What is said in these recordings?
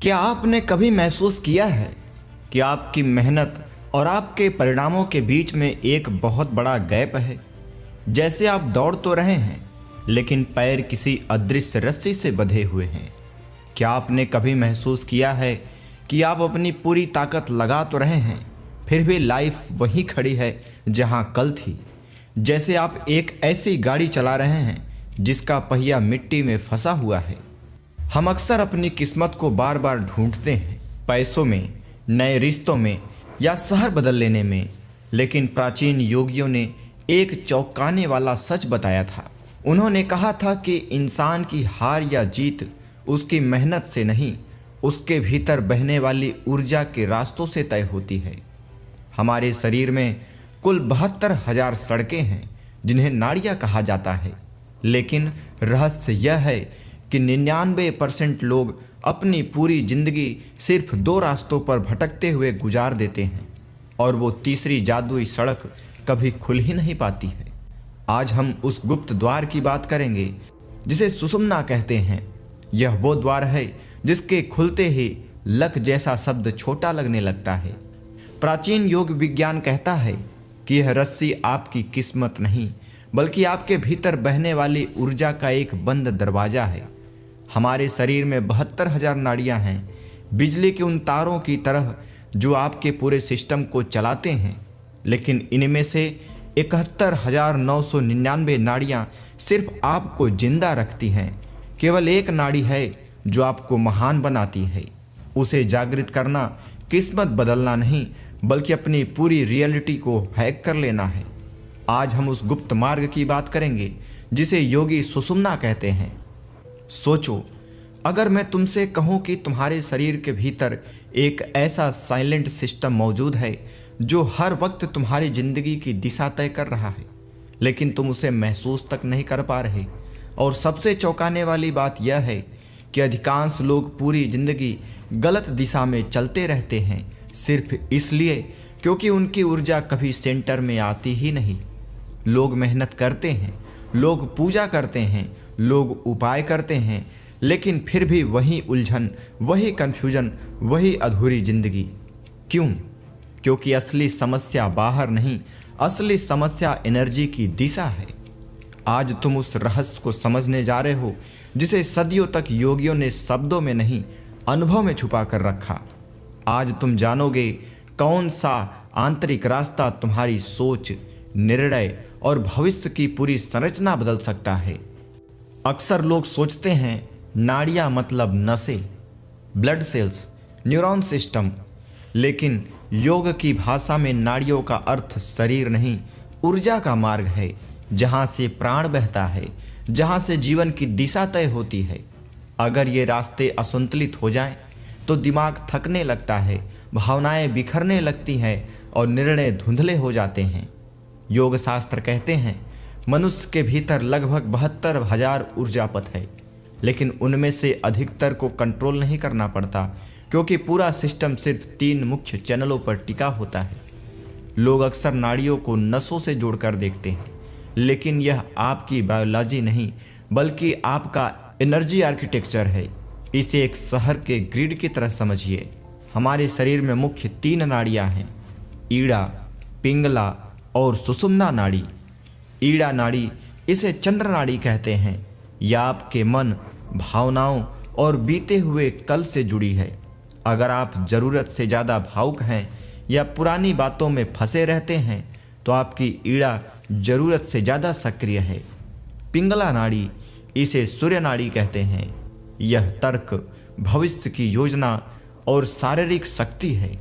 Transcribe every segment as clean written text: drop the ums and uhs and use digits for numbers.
क्या आपने कभी महसूस किया है कि आपकी मेहनत और आपके परिणामों के बीच में एक बहुत बड़ा गैप है? जैसे आप दौड़ तो रहे हैं, लेकिन पैर किसी अदृश्य रस्सी से बंधे हुए हैं। क्या आपने कभी महसूस किया है कि आप अपनी पूरी ताकत लगा तो रहे हैं, फिर भी लाइफ वहीं खड़ी है जहां कल थी? जैसे आप एक ऐसी गाड़ी चला रहे हैं जिसका पहिया मिट्टी में फंसा हुआ है। हम अक्सर अपनी किस्मत को बार बार ढूंढते हैं, पैसों में, नए रिश्तों में या शहर बदल लेने में। लेकिन प्राचीन योगियों ने एक चौंकाने वाला सच बताया था। उन्होंने कहा था कि इंसान की हार या जीत उसकी मेहनत से नहीं, उसके भीतर बहने वाली ऊर्जा के रास्तों से तय होती है। हमारे शरीर में कुल 72,000 सड़कें हैं जिन्हें नाड़ियाँ कहा जाता है, लेकिन रहस्य यह है कि 99% लोग अपनी पूरी जिंदगी सिर्फ 2 रास्तों पर भटकते हुए गुजार देते हैं, और वो तीसरी जादुई सड़क कभी खुल ही नहीं पाती है। आज हम उस गुप्त द्वार की बात करेंगे जिसे सुषुम्ना कहते हैं। यह वो द्वार है जिसके खुलते ही लक जैसा शब्द छोटा लगने लगता है। प्राचीन योग विज्ञान कहता है कि यह रस्सी आपकी किस्मत नहीं, बल्कि आपके भीतर बहने वाली ऊर्जा का एक बंद दरवाजा है। हमारे शरीर में 72,000 नाड़ियाँ हैं, बिजली के उन तारों की तरह जो आपके पूरे सिस्टम को चलाते हैं। लेकिन इनमें से 71,999 नाड़ियाँ सिर्फ आपको जिंदा रखती हैं। केवल एक नाड़ी है जो आपको महान बनाती है। उसे जागृत करना किस्मत बदलना नहीं, बल्कि अपनी पूरी रियलिटी को हैक कर लेना है। आज हम उस गुप्त मार्ग की बात करेंगे जिसे योगी सुषुम्ना कहते हैं। सोचो, अगर मैं तुमसे कहूं कि तुम्हारे शरीर के भीतर एक ऐसा साइलेंट सिस्टम मौजूद है जो हर वक्त तुम्हारी जिंदगी की दिशा तय कर रहा है, लेकिन तुम उसे महसूस तक नहीं कर पा रहे। और सबसे चौंकाने वाली बात यह है कि अधिकांश लोग पूरी जिंदगी गलत दिशा में चलते रहते हैं, सिर्फ इसलिए क्योंकि उनकी ऊर्जा कभी सेंटर में आती ही नहीं। लोग मेहनत करते हैं, लोग पूजा करते हैं, लोग उपाय करते हैं, लेकिन फिर भी वही उलझन, वही कन्फ्यूजन, वही अधूरी जिंदगी। क्यों? क्योंकि असली समस्या बाहर नहीं, असली समस्या एनर्जी की दिशा है। आज तुम उस रहस्य को समझने जा रहे हो जिसे सदियों तक योगियों ने शब्दों में नहीं, अनुभव में छुपा कर रखा। आज तुम जानोगे कौन सा आंतरिक रास्ता तुम्हारी सोच, निर्णय और भविष्य की पूरी संरचना बदल सकता है। अक्सर लोग सोचते हैं नाड़ियाँ मतलब नसें, ब्लड सेल्स, न्यूरॉन सिस्टम, लेकिन योग की भाषा में नाड़ियों का अर्थ शरीर नहीं, ऊर्जा का मार्ग है, जहाँ से प्राण बहता है, जहाँ से जीवन की दिशा तय होती है। अगर ये रास्ते असंतुलित हो जाएं, तो दिमाग थकने लगता है, भावनाएं बिखरने लगती हैं और निर्णय धुंधले हो जाते हैं। योग शास्त्र कहते हैं मनुष्य के भीतर लगभग 72,000 ऊर्जा पथ है, लेकिन उनमें से अधिकतर को कंट्रोल नहीं करना पड़ता, क्योंकि पूरा सिस्टम सिर्फ 3 मुख्य चैनलों पर टिका होता है। लोग अक्सर नाड़ियों को नसों से जोड़कर देखते हैं, लेकिन यह आपकी बायोलॉजी नहीं, बल्कि आपका एनर्जी आर्किटेक्चर है। इसे एक शहर के ग्रिड की तरह समझिए। हमारे शरीर में मुख्य 3 नाड़ियाँ हैं, ईड़ा, पिंगला और सुषुम्ना नाड़ी। ईड़ा नाड़ी, इसे चंद्र नाड़ी कहते हैं। यह आपके मन, भावनाओं और बीते हुए कल से जुड़ी है। अगर आप ज़रूरत से ज़्यादा भावुक हैं या पुरानी बातों में फंसे रहते हैं, तो आपकी ईड़ा ज़रूरत से ज़्यादा सक्रिय है। पिंगला नाड़ी, इसे सूर्य नाड़ी कहते हैं। यह तर्क, भविष्य की योजना और शारीरिक शक्ति है।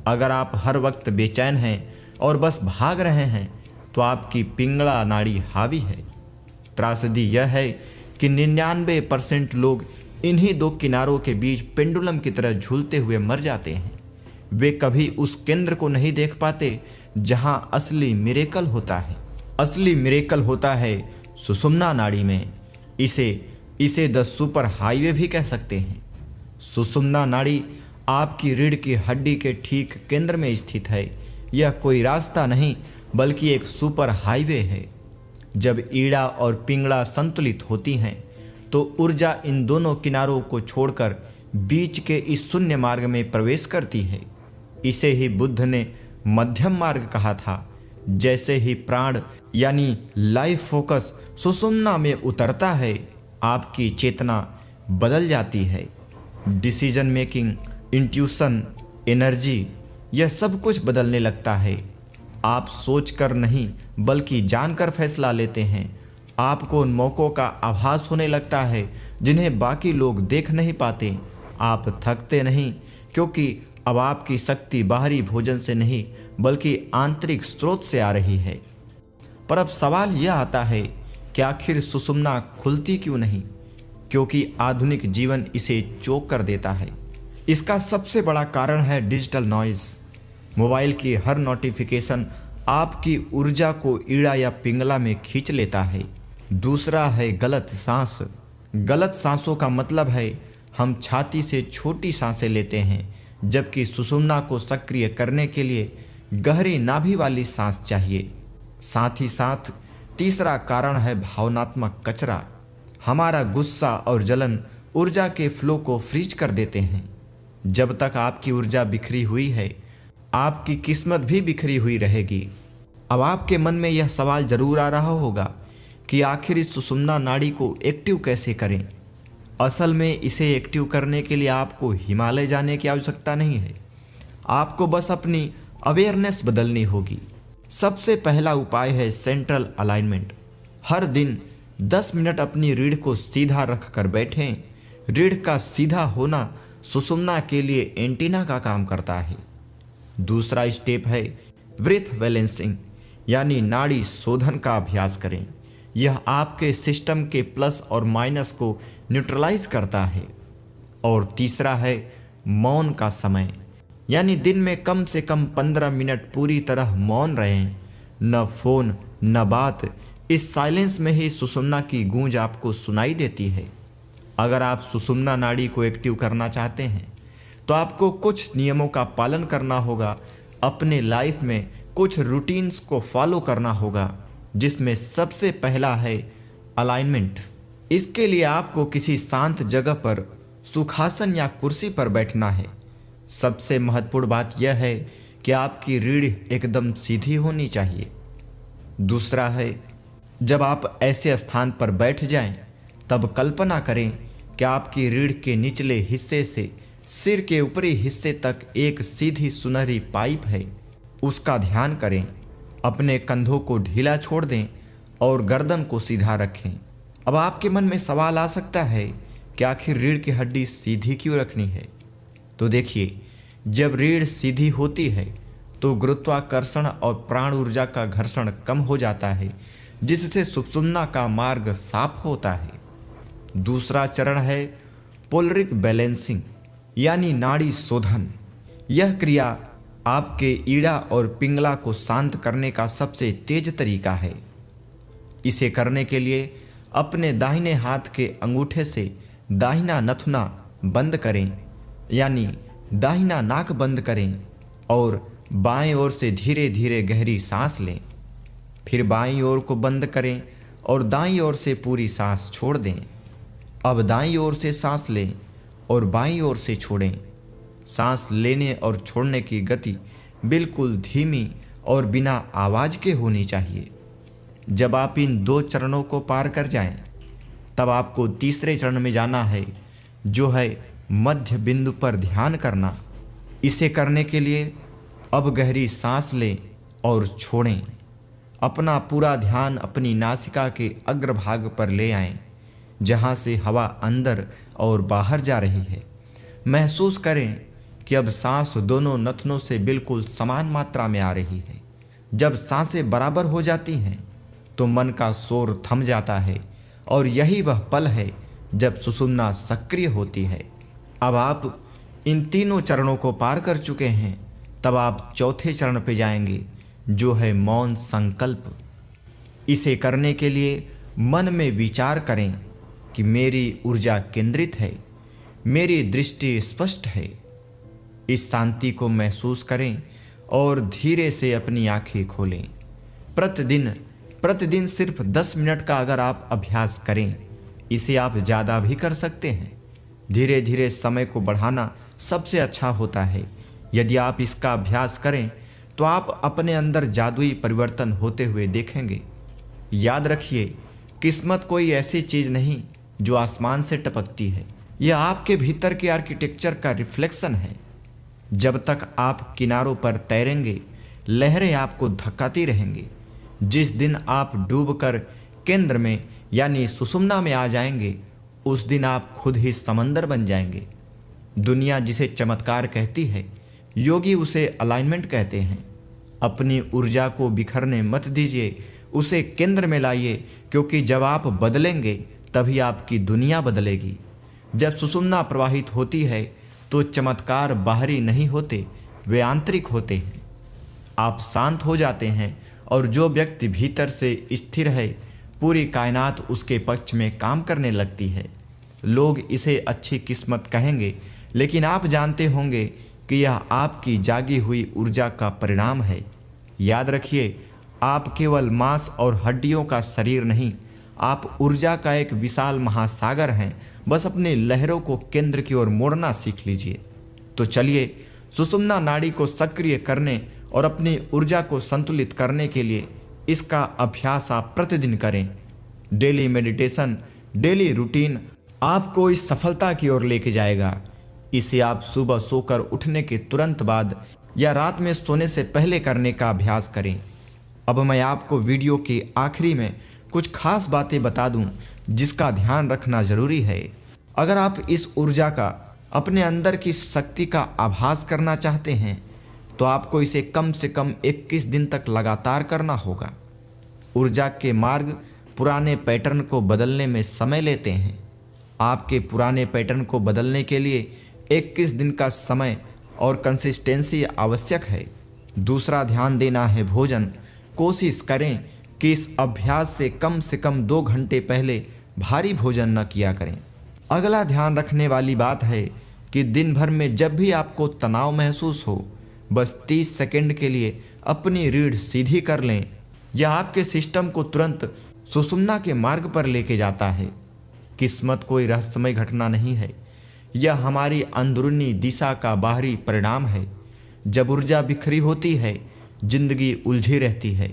अगर आप हर वक्त बेचैन हैं और बस भाग रहे हैं, तो आपकी पिंगला नाड़ी हावी है। त्रासदी यह है कि 99% लोग इन्हीं 2 किनारों के बीच पेंडुलम की तरह झूलते हुए मर जाते हैं। वे कभी उस केंद्र को नहीं देख पाते जहां असली मिरेकल होता है। असली मिरेकल होता है सुषुम्ना नाड़ी में। इसे द सुपर हाईवे भी कह सकते हैं। सुषुम्ना नाड़ी आपकी रीढ़ की हड्डी के ठीक केंद्र में स्थित है। यह कोई रास्ता नहीं, बल्कि एक सुपर हाईवे है। जब ईड़ा और पिंगला संतुलित होती हैं, तो ऊर्जा इन दोनों किनारों को छोड़कर बीच के इस शून्य मार्ग में प्रवेश करती है। इसे ही बुद्ध ने मध्यम मार्ग कहा था। जैसे ही प्राण यानी लाइफ फोकस सुषुम्ना में उतरता है, आपकी चेतना बदल जाती है। डिसीजन मेकिंग, इंट्यूशन, एनर्जी, यह सब कुछ बदलने लगता है। आप सोचकर नहीं बल्कि जानकर फैसला लेते हैं। आपको उन मौक़ों का आभास होने लगता है जिन्हें बाकी लोग देख नहीं पाते। आप थकते नहीं, क्योंकि अब आपकी शक्ति बाहरी भोजन से नहीं बल्कि आंतरिक स्रोत से आ रही है। पर अब सवाल यह आता है कि आखिर सुषुम्ना खुलती क्यों नहीं? क्योंकि आधुनिक जीवन इसे चोक कर देता है। इसका सबसे बड़ा कारण है डिजिटल नॉइज़। मोबाइल की हर नोटिफिकेशन आपकी ऊर्जा को ईड़ा या पिंगला में खींच लेता है। दूसरा है गलत सांस। गलत सांसों का मतलब है हम छाती से छोटी सांसें लेते हैं, जबकि सुषुम्ना को सक्रिय करने के लिए गहरी नाभि वाली सांस चाहिए। साथ ही साथ तीसरा कारण है भावनात्मक कचरा। हमारा गुस्सा और जलन ऊर्जा के फ्लो को फ्रीज कर देते हैं। जब तक आपकी ऊर्जा बिखरी हुई है, आपकी किस्मत भी बिखरी हुई रहेगी। अब आपके मन में यह सवाल जरूर आ रहा होगा कि आखिर इस सुषुम्ना नाड़ी को एक्टिव कैसे करें। असल में इसे एक्टिव करने के लिए आपको हिमालय जाने की आवश्यकता नहीं है। आपको बस अपनी अवेयरनेस बदलनी होगी। सबसे पहला उपाय है सेंट्रल अलाइनमेंट। हर दिन 10 मिनट अपनी रीढ़ को सीधा रख कर बैठें। रीढ़ का सीधा होना सुषुम्ना के लिए एंटीना का काम करता है। दूसरा स्टेप है ब्रीथ बैलेंसिंग, यानी नाड़ी शोधन का अभ्यास करें। यह आपके सिस्टम के प्लस और माइनस को न्यूट्रलाइज करता है। और तीसरा है मौन का समय, यानी दिन में कम से कम 15 मिनट पूरी तरह मौन रहें। न फोन न बात। इस साइलेंस में ही सुषुम्ना की गूंज आपको सुनाई देती है। अगर आप सुषुम्ना नाड़ी को एक्टिव करना चाहते हैं तो आपको कुछ नियमों का पालन करना होगा। अपने लाइफ में कुछ रूटीन्स को फॉलो करना होगा, जिसमें सबसे पहला है अलाइनमेंट। इसके लिए आपको किसी शांत जगह पर सुखासन या कुर्सी पर बैठना है। सबसे महत्वपूर्ण बात यह है कि आपकी रीढ़ एकदम सीधी होनी चाहिए। दूसरा है, जब आप ऐसे स्थान पर बैठ जाएं, तब कल्पना करें कि आपकी रीढ़ के निचले हिस्से से सिर के ऊपरी हिस्से तक एक सीधी सुनहरी पाइप है। उसका ध्यान करें। अपने कंधों को ढीला छोड़ दें और गर्दन को सीधा रखें। अब आपके मन में सवाल आ सकता है कि आखिर रीढ़ की हड्डी सीधी क्यों रखनी है? तो देखिए, जब रीढ़ सीधी होती है तो गुरुत्वाकर्षण और प्राण ऊर्जा का घर्षण कम हो जाता है, जिससे सुषुम्ना का मार्ग साफ होता है। दूसरा चरण है पोलरिक बैलेंसिंग, यानी नाड़ी शोधन। यह क्रिया आपके ईड़ा और पिंगला को शांत करने का सबसे तेज तरीका है। इसे करने के लिए अपने दाहिने हाथ के अंगूठे से दाहिना नथुना बंद करें, यानी दाहिना नाक बंद करें और बाएं ओर से धीरे धीरे गहरी सांस लें। फिर बाईं ओर को बंद करें और दाईं ओर से पूरी सांस छोड़ दें। अब दाईं ओर से सांस लें और बाईं ओर से छोड़ें। सांस लेने और छोड़ने की गति बिल्कुल धीमी और बिना आवाज़ के होनी चाहिए। जब आप इन 2 चरणों को पार कर जाएं, तब आपको तीसरे चरण में जाना है, जो है मध्य बिंदु पर ध्यान करना। इसे करने के लिए अब गहरी सांस लें और छोड़ें। अपना पूरा ध्यान अपनी नासिका के अग्रभाग पर ले आएं, जहाँ से हवा अंदर और बाहर जा रही है। महसूस करें कि अब सांस दोनों नथनों से बिल्कुल समान मात्रा में आ रही है। जब सांसें बराबर हो जाती हैं तो मन का शोर थम जाता है और यही वह पल है जब सुषुम्ना सक्रिय होती है। अब आप इन तीनों चरणों को पार कर चुके हैं, तब आप चौथे चरण पे जाएंगे, जो है मौन संकल्प। इसे करने के लिए मन में विचार करें कि मेरी ऊर्जा केंद्रित है, मेरी दृष्टि स्पष्ट है। इस शांति को महसूस करें और धीरे से अपनी आंखें खोलें। प्रतिदिन सिर्फ 10 मिनट का अगर आप अभ्यास करें, इसे आप ज़्यादा भी कर सकते हैं, धीरे धीरे समय को बढ़ाना सबसे अच्छा होता है। यदि आप इसका अभ्यास करें तो आप अपने अंदर जादुई परिवर्तन होते हुए देखेंगे। याद रखिए, किस्मत कोई ऐसी चीज़ नहीं जो आसमान से टपकती है। यह आपके भीतर के आर्किटेक्चर का रिफ्लेक्शन है। जब तक आप किनारों पर तैरेंगे, लहरें आपको धक्काती रहेंगी। जिस दिन आप डूबकर केंद्र में यानी सुषुम्ना में आ जाएंगे, उस दिन आप खुद ही समंदर बन जाएंगे। दुनिया जिसे चमत्कार कहती है, योगी उसे अलाइनमेंट कहते हैं। अपनी ऊर्जा को बिखरने मत दीजिए, उसे केंद्र में लाइए, क्योंकि जब आप बदलेंगे तभी आपकी दुनिया बदलेगी। जब सुषुम्ना प्रवाहित होती है तो चमत्कार बाहरी नहीं होते, वे आंतरिक होते हैं। आप शांत हो जाते हैं और जो व्यक्ति भीतर से स्थिर है, पूरी कायनात उसके पक्ष में काम करने लगती है। लोग इसे अच्छी किस्मत कहेंगे, लेकिन आप जानते होंगे कि यह आपकी जागी हुई ऊर्जा का परिणाम है। याद रखिए, आप केवल मांस और हड्डियों का शरीर नहीं, आप ऊर्जा का एक विशाल महासागर हैं। बस अपनी लहरों को केंद्र की ओर मोड़ना सीख लीजिए। तो चलिए, सुषुम्ना नाड़ी को सक्रिय करने और अपनी ऊर्जा को संतुलित करने के लिए इसका अभ्यास आप प्रतिदिन करें। डेली मेडिटेशन, डेली रूटीन आपको इस सफलता की ओर लेके जाएगा। इसे आप सुबह सोकर उठने के तुरंत बाद या रात में सोने से पहले करने का अभ्यास करें। अब मैं आपको वीडियो के आखिरी में कुछ खास बातें बता दूं जिसका ध्यान रखना ज़रूरी है। अगर आप इस ऊर्जा का, अपने अंदर की शक्ति का आभास करना चाहते हैं तो आपको इसे कम से कम 21 दिन तक लगातार करना होगा। ऊर्जा के मार्ग पुराने पैटर्न को बदलने में समय लेते हैं। आपके पुराने पैटर्न को बदलने के लिए 21 दिन का समय और कंसिस्टेंसी आवश्यक है। दूसरा, ध्यान देना है भोजन। कोशिश करें कि इस अभ्यास से कम 2 घंटे पहले भारी भोजन न किया करें। अगला ध्यान रखने वाली बात है कि दिन भर में जब भी आपको तनाव महसूस हो, बस 30 सेकंड के लिए अपनी रीढ़ सीधी कर लें। यह आपके सिस्टम को तुरंत सुषुम्ना के मार्ग पर लेके जाता है। किस्मत कोई रहस्यमय घटना नहीं है, यह हमारी अंदरूनी दिशा का बाहरी परिणाम है। जब ऊर्जा बिखरी होती है, जिंदगी उलझी रहती है।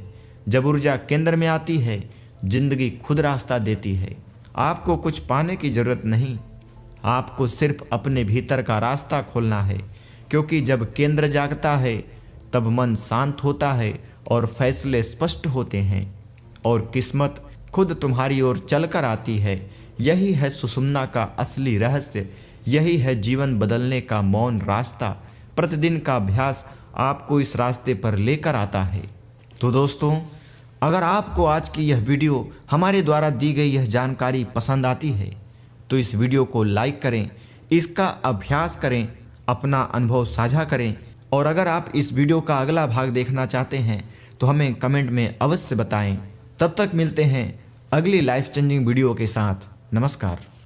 जब ऊर्जा केंद्र में आती है, जिंदगी खुद रास्ता देती है। आपको कुछ पाने की जरूरत नहीं, आपको सिर्फ अपने भीतर का रास्ता खोलना है। क्योंकि जब केंद्र जागता है, तब मन शांत होता है और फैसले स्पष्ट होते हैं और किस्मत खुद तुम्हारी ओर चलकर आती है। यही है सुषुम्ना का असली रहस्य, यही है जीवन बदलने का मौन रास्ता। प्रतिदिन का अभ्यास आपको इस रास्ते पर लेकर आता है। तो दोस्तों, अगर आपको आज की यह वीडियो, हमारे द्वारा दी गई यह जानकारी पसंद आती है तो इस वीडियो को लाइक करें, इसका अभ्यास करें, अपना अनुभव साझा करें। और अगर आप इस वीडियो का अगला भाग देखना चाहते हैं तो हमें कमेंट में अवश्य बताएं। तब तक मिलते हैं अगली लाइफ चेंजिंग वीडियो के साथ। नमस्कार।